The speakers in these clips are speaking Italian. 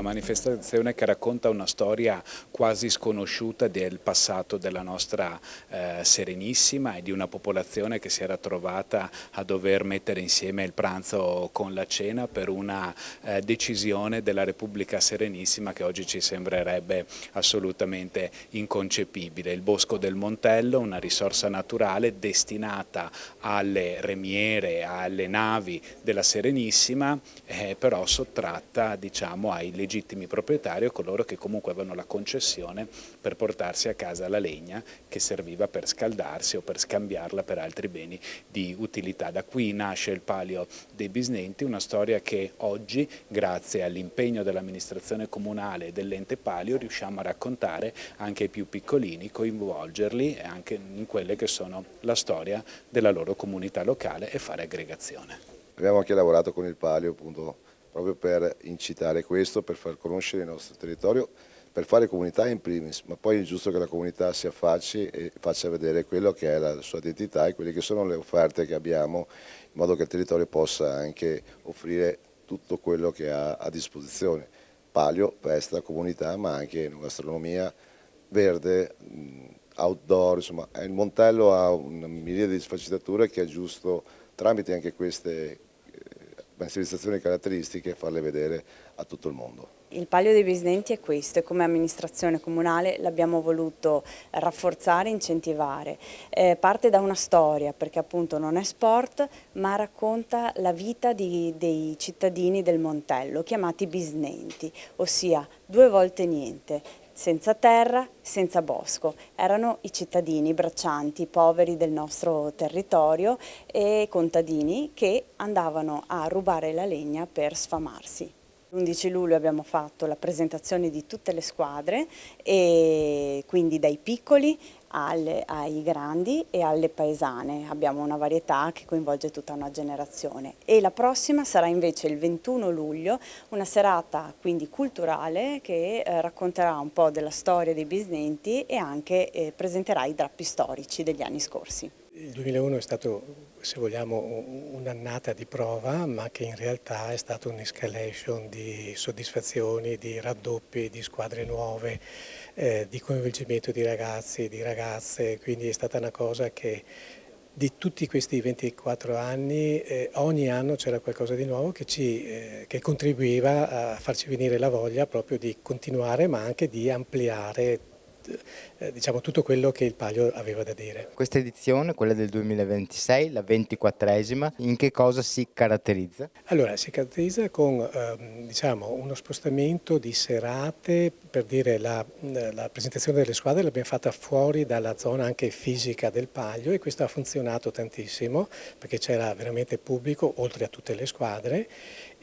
una manifestazione che racconta una storia quasi sconosciuta del passato della nostra Serenissima e di una popolazione che si era trovata a dover mettere insieme il pranzo con la cena per una decisione della Repubblica Serenissima che oggi ci sembrerebbe assolutamente inconcepibile. Il Bosco del Montello, una risorsa naturale destinata alle remiere, alle navi della Serenissima, però sottratta, diciamo, ai legittimi proprietari o coloro che comunque avevano la concessione per portarsi a casa la legna che serviva per scaldarsi o per scambiarla per altri beni di utilità. Da qui nasce il Palio dei Bisnenti, una storia che oggi, grazie all'impegno dell'amministrazione comunale e dell'ente Palio, riusciamo a raccontare anche ai più piccolini, coinvolgerli anche in quelle che sono la storia della loro comunità locale e fare aggregazione. Abbiamo anche lavorato con il Palio appunto proprio per incitare questo, per far conoscere il nostro territorio, per fare comunità in primis, ma poi è giusto che la comunità si affacci e faccia vedere quello che è la sua identità e quelle che sono le offerte che abbiamo, in modo che il territorio possa anche offrire tutto quello che ha a disposizione. Palio, festa, comunità, ma anche gastronomia, verde, outdoor, insomma il Montello ha una miriade di sfaccettature che è giusto tramite anche queste manifestazioni caratteristiche farle vedere a tutto il mondo. Il Palio dei Bisnenti è questo e come amministrazione comunale l'abbiamo voluto rafforzare e incentivare. Parte da una storia perché appunto non è sport ma racconta la vita dei cittadini del Montello chiamati bisnenti, ossia 2 volte niente. Senza terra, senza bosco, erano i cittadini, i braccianti, i poveri del nostro territorio e contadini che andavano a rubare la legna per sfamarsi. L'11 luglio abbiamo fatto la presentazione di tutte le squadre, e quindi dai piccoli ai grandi e alle paesane. Abbiamo una varietà che coinvolge tutta una generazione. E la prossima sarà invece il 21 luglio, una serata quindi culturale che racconterà un po' della storia dei bisnenti e anche presenterà i drappi storici degli anni scorsi. Il 2001 è stato, se vogliamo, un'annata di prova, ma che in realtà è stata un'escalation di soddisfazioni, di raddoppi, di squadre nuove, di coinvolgimento di ragazzi, di ragazze, quindi è stata una cosa che di tutti questi 24 anni, ogni anno c'era qualcosa di nuovo che contribuiva a farci venire la voglia proprio di continuare, ma anche di ampliare diciamo tutto quello che il Palio aveva da dire. Questa edizione, quella del 2026, la 24esima, in che cosa si caratterizza? Allora, si caratterizza con diciamo, uno spostamento di serate, per dire la presentazione delle squadre l'abbiamo fatta fuori dalla zona anche fisica del Palio e questo ha funzionato tantissimo perché c'era veramente pubblico oltre a tutte le squadre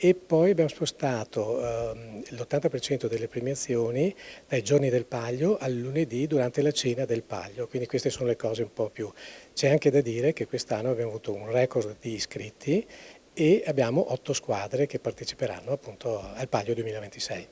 e poi abbiamo spostato l'80% delle premiazioni dai giorni del Palio al lunedì durante la cena del Palio, quindi queste sono le cose un po' più. C'è anche da dire che quest'anno abbiamo avuto un record di iscritti e abbiamo 8 squadre che parteciperanno appunto al Palio 2026.